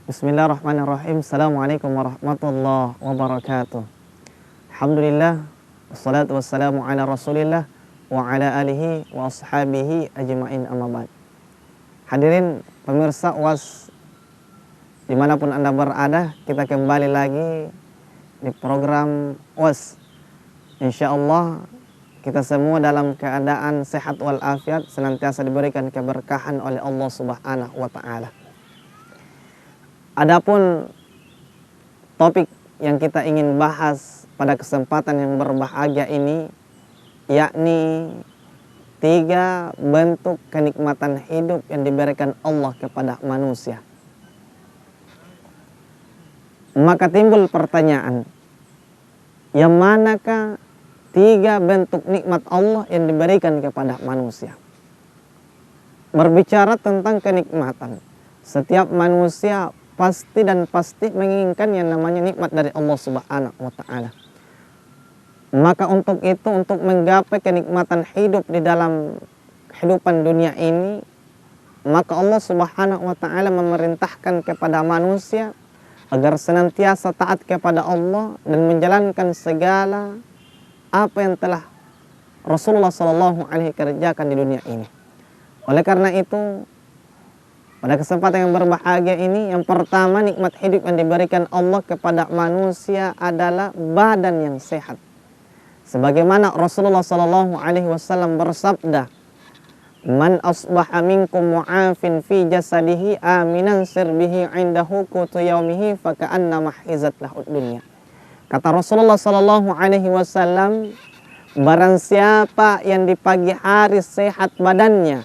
Bismillahirrahmanirrahim. Assalamualaikum warahmatullahi wabarakatuh. Alhamdulillah, wassalatu wassalamu ala rasulillah wa ala alihi wa ashabihi ajma'in, amma ba'd. Hadirin pemirsa UAS dimanapun Anda berada, kita kembali lagi di program UAS. Insyaallah kita semua dalam keadaan sehat walafiat, senantiasa diberikan keberkahan oleh Allah Subhanahu wa Ta'ala. Adapun topik yang kita ingin bahas pada kesempatan yang berbahagia ini, yakni 3 bentuk kenikmatan hidup yang diberikan Allah kepada manusia. Maka timbul pertanyaan, yang manakah 3 bentuk nikmat Allah yang diberikan kepada manusia? Berbicara tentang kenikmatan, setiap manusia pasti menginginkan yang namanya nikmat dari Allah Subhanahu wa Ta'ala. Maka untuk itu, untuk menggapai kenikmatan hidup di dalam kehidupan dunia ini, maka Allah Subhanahu wa Ta'ala memerintahkan kepada manusia agar senantiasa taat kepada Allah dan menjalankan segala apa yang telah Rasulullah SAW kerjakan di dunia ini. Oleh karena itu, pada kesempatan yang berbahagia ini, yang pertama nikmat hidup yang diberikan Allah kepada manusia adalah badan yang sehat. Sebagaimana Rasulullah SAW bersabda, "Man asbaha minkum mu'afin fi jasadihi aminan sirbihi indahu qutu yaumihi faka'anna mahizat lahu dunya." Kata Rasulullah SAW, barang siapa yang di pagi hari sehat badannya,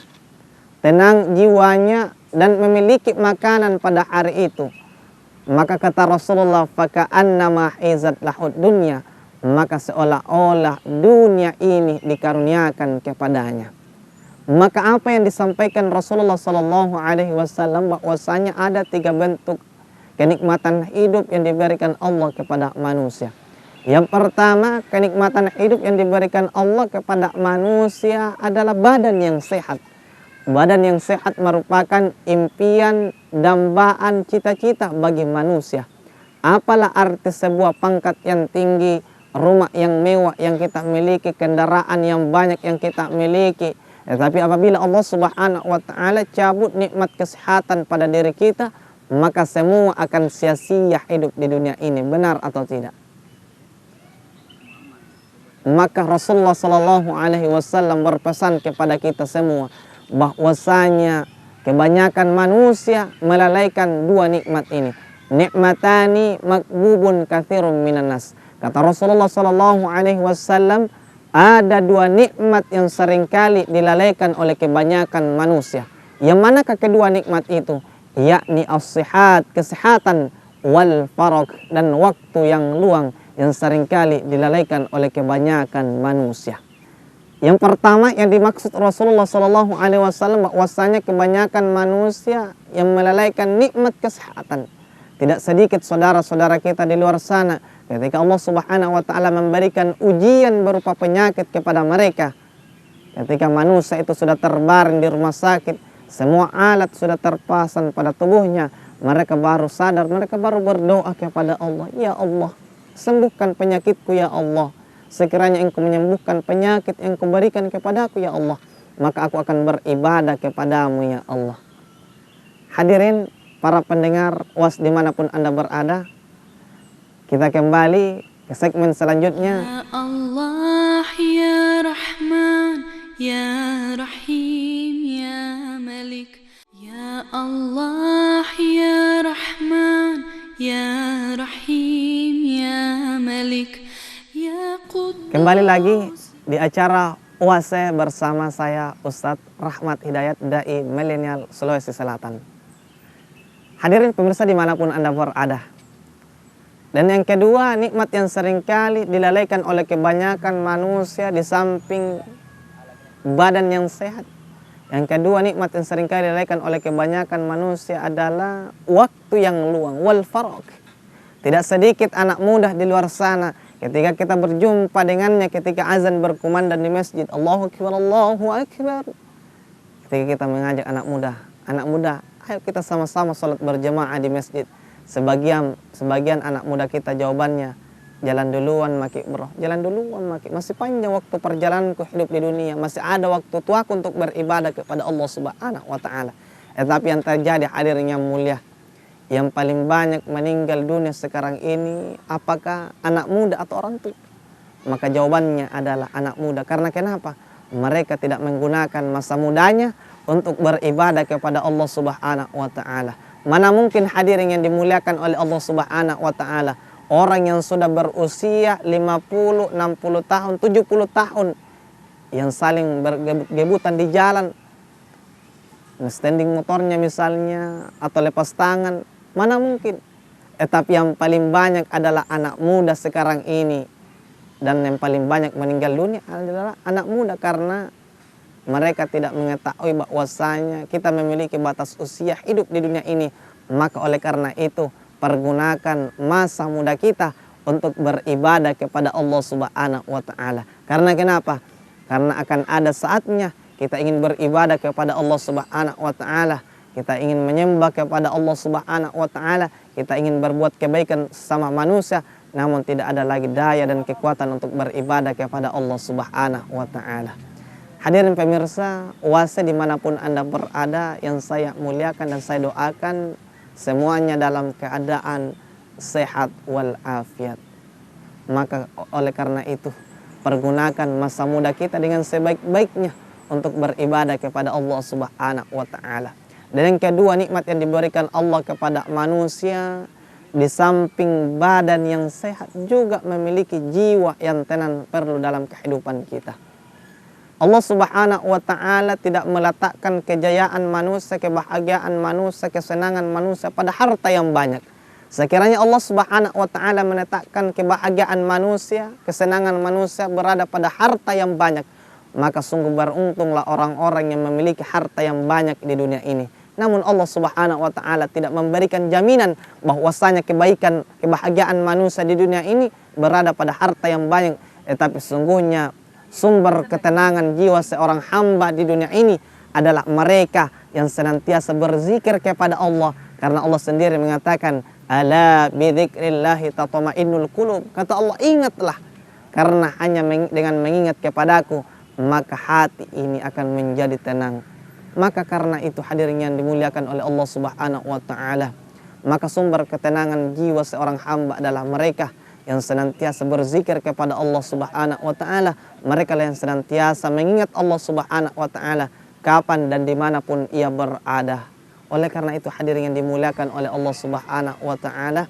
tenang jiwanya, dan memiliki makanan pada hari itu, maka kata Rasulullah, faka'anna mahizat lahud dunya, maka seolah-olah dunia ini dikaruniakan kepadanya. Maka apa yang disampaikan Rasulullah SAW, bahwasanya ada 3 bentuk kenikmatan hidup yang diberikan Allah kepada manusia. Yang pertama, kenikmatan hidup yang diberikan Allah kepada manusia adalah badan yang sehat. Badan yang sehat merupakan impian, dambaan, cita-cita bagi manusia. Apalah arti sebuah pangkat yang tinggi, rumah yang mewah yang kita miliki, kendaraan yang banyak yang kita miliki. Tetapi apabila Allah Subhanahu wa Ta'ala cabut nikmat kesehatan pada diri kita, maka semua akan sia-sia hidup di dunia ini. Benar atau tidak? Maka Rasulullah SAW berpesan kepada kita semua bahwasanya kebanyakan manusia melalaikan 2 nikmat ini. Nikmatani makbubun katsirun minan nas. Kata Rasulullah SAW, ada 2 nikmat yang seringkali dilalaikan oleh kebanyakan manusia. Yang manakah kedua nikmat itu? Yakni as-sihat, kesehatan, wal faragh, dan waktu yang luang yang seringkali dilalaikan oleh kebanyakan manusia. Yang pertama yang dimaksud Rasulullah SAW, bahwasanya kebanyakan manusia yang melalaikan nikmat kesehatan. Tidak sedikit saudara-saudara kita di luar sana, ketika Allah Subhanahu wa Ta'ala memberikan ujian berupa penyakit kepada mereka, ketika manusia itu sudah terbaring di rumah sakit, semua alat sudah terpasang pada tubuhnya, mereka baru sadar, mereka baru berdoa kepada Allah, "Ya Allah, sembuhkan penyakitku ya Allah. Sekiranya Engkau menyembuhkan penyakit yang Engkau berikan kepadaku ya Allah, maka aku akan beribadah kepadamu ya Allah." Hadirin para pendengar UAS dimanapun Anda berada, kita kembali ke segmen selanjutnya. Ya Allah ya Rahman ya Rahim ya Malik, ya Allah ya Rahman ya Rahim ya Malik. Kembali lagi di acara UAS bersama saya Ustadz Rahmat Hidayat, Dai Milenial Sulawesi Selatan. Hadirin pemirsa dimanapun Anda berada. Dan yang kedua, nikmat yang seringkali dilalaikan oleh kebanyakan manusia di samping badan yang sehat. Yang kedua, nikmat yang seringkali dilalaikan oleh kebanyakan manusia adalah waktu yang luang, wal faragh. Tidak sedikit anak muda di luar sana, ketika kita berjumpa dengannya ketika azan berkumandang di masjid, Allahu Akbar, Allahu Akbar, ketika kita mengajak anak muda, Ayo kita sama-sama sholat berjamaah di masjid. Sebagian anak muda kita jawabannya, jalan duluan maki bro, jalan duluan maki. Masih panjang waktu perjalananku hidup di dunia, masih ada waktu tuaku untuk beribadah kepada Allah Subhanahu wa Ta'ala. Tapi yang terjadi hadirin yang mulia, yang paling banyak meninggal dunia sekarang ini apakah anak muda atau orang tua? Maka jawabannya adalah anak muda. Karena kenapa? Mereka tidak menggunakan masa mudanya untuk beribadah kepada Allah Subhanahu wa Ta'ala. Mana mungkin hadirin yang dimuliakan oleh Allah Subhanahu wa Ta'ala, orang yang sudah berusia 50, 60 tahun, 70 tahun yang saling bergebutan di jalan, standing motornya misalnya atau lepas tangan, mana mungkin? Tapi yang paling banyak adalah anak muda sekarang ini. Dan yang paling banyak meninggal dunia adalah anak muda karena mereka tidak mengetahui bahwasanya kita memiliki batas usia hidup di dunia ini. Maka oleh karena itu pergunakan masa muda kita untuk beribadah kepada Allah Subhanahu wa Ta'ala. Karena kenapa? Karena akan ada saatnya kita ingin beribadah kepada Allah Subhanahu wa Ta'ala. Kita ingin menyembah kepada Allah Subhanahu wa Ta'ala. Kita ingin berbuat kebaikan sama manusia. Namun tidak ada lagi daya dan kekuatan untuk beribadah kepada Allah Subhanahu wa Ta'ala. Hadirin pemirsa, puasa dimanapun Anda berada, yang saya muliakan dan saya doakan semuanya dalam keadaan sehat walafiat. Maka oleh karena itu, pergunakan masa muda kita dengan sebaik-baiknya untuk beribadah kepada Allah Subhanahu wa Ta'ala. Dan yang kedua, nikmat yang diberikan Allah kepada manusia, di samping badan yang sehat juga memiliki jiwa yang tenang perlu dalam kehidupan kita. Allah Subhanahu wa Ta'ala tidak meletakkan kejayaan manusia, kebahagiaan manusia, kesenangan manusia pada harta yang banyak. Sekiranya Allah Subhanahu wa Ta'ala meletakkan kebahagiaan manusia, kesenangan manusia berada pada harta yang banyak, maka sungguh beruntunglah orang-orang yang memiliki harta yang banyak di dunia ini. Namun Allah Subhanahu wa Ta'ala tidak memberikan jaminan bahwasanya kebaikan, kebahagiaan manusia di dunia ini berada pada harta yang banyak. Tetapi sungguhnya sumber ketenangan jiwa seorang hamba di dunia ini adalah mereka yang senantiasa berzikir kepada Allah. Karena Allah sendiri mengatakan, ala bidzikrillahi tatma'innul qulub. Kata Allah, ingatlah, karena hanya dengan mengingat kepadaku maka hati ini akan menjadi tenang. Maka karena itu hadirin yang dimuliakan oleh Allah Subhanahu wa Ta'ala, maka sumber ketenangan jiwa seorang hamba adalah mereka yang senantiasa berzikir kepada Allah Subhanahu wa Ta'ala. Mereka yang senantiasa mengingat Allah Subhanahu wa Ta'ala kapan dan dimanapun ia berada. Oleh karena itu hadirin yang dimuliakan oleh Allah Subhanahu wa Ta'ala,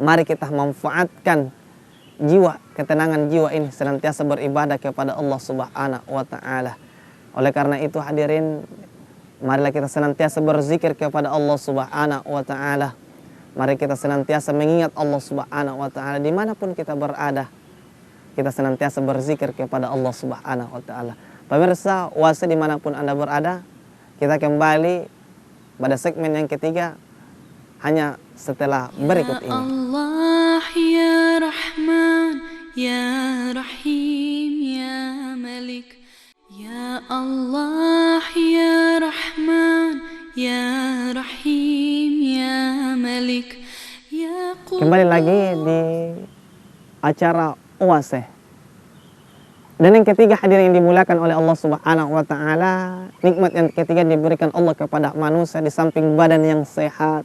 mari kita manfaatkan jiwa, ketenangan jiwa ini senantiasa beribadah kepada Allah Subhanahu wa Ta'ala. Oleh karena itu hadirin, marilah kita senantiasa berzikir kepada Allah Subhanahu wa Ta'ala. Mari kita senantiasa mengingat Allah Subhanahu wa Ta'ala dimanapun kita berada. Kita senantiasa berzikir kepada Allah Subhanahu wa Ta'ala. Pemirsa, puasa dimanapun Anda berada, kita kembali pada segmen yang ketiga hanya setelah berikut ini. Ya Allah, ya Rahman, ya Rahim, ya Malik. Ya Allah, ya Rahman, ya Rahim, ya Malik, ya Quddus. Kembali lagi di acara UASE. Dan yang ketiga hadirin yang dimuliakan oleh Allah Subhanahu wa Ta'ala, nikmat yang ketiga diberikan Allah kepada manusia di samping badan yang sehat,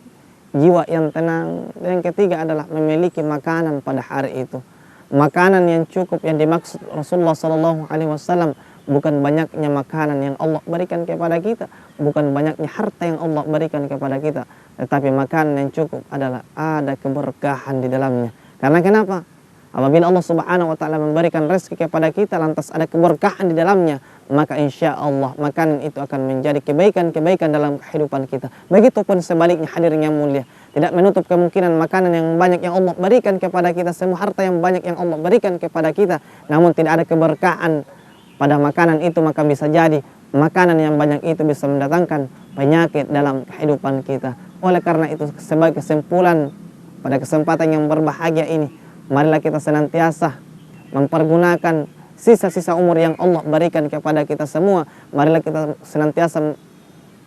jiwa yang tenang. Dan yang ketiga adalah memiliki makanan pada hari itu. Makanan yang cukup yang dimaksud Rasulullah SAW bukan banyaknya makanan yang Allah berikan kepada kita, bukan banyaknya harta yang Allah berikan kepada kita, tetapi makanan yang cukup adalah ada keberkahan di dalamnya. Karena kenapa? Apabila Allah Subhanahu wa Ta'ala memberikan rezeki kepada kita lantas ada keberkahan di dalamnya, maka insya Allah makanan itu akan menjadi kebaikan-kebaikan dalam kehidupan kita. Begitupun sebaliknya hadirin yang mulia, tidak menutup kemungkinan makanan yang banyak yang Allah berikan kepada kita, semua harta yang banyak yang Allah berikan kepada kita, namun tidak ada keberkahan pada makanan itu, maka bisa jadi makanan yang banyak itu bisa mendatangkan penyakit dalam kehidupan kita. Oleh karena itu, sebagai kesimpulan pada kesempatan yang berbahagia ini, marilah kita senantiasa mempergunakan sisa-sisa umur yang Allah berikan kepada kita semua. Marilah kita senantiasa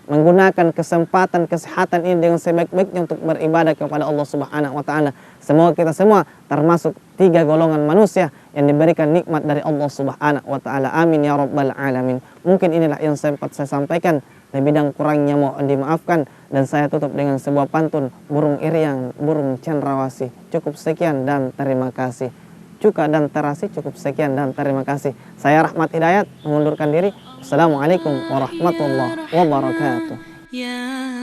menggunakan kesempatan kesehatan ini dengan sebaik-baiknya untuk beribadah kepada Allah Subhanahu wa taala. Semoga kita semua termasuk 3 golongan manusia yang diberikan nikmat dari Allah Subhanahu wa taala. Amin ya rabbal alamin. Mungkin inilah yang sempat saya sampaikan. Lebih dan kurangnya mohon dimaafkan, dan saya tutup dengan sebuah pantun burung iriang, burung cendrawasih. Cukup sekian dan terima kasih. Cuka dan terasi, cukup sekian dan terima kasih. Saya Rahmat Hidayat mengundurkan diri. Assalamualaikum warahmatullahi wabarakatuh. Ya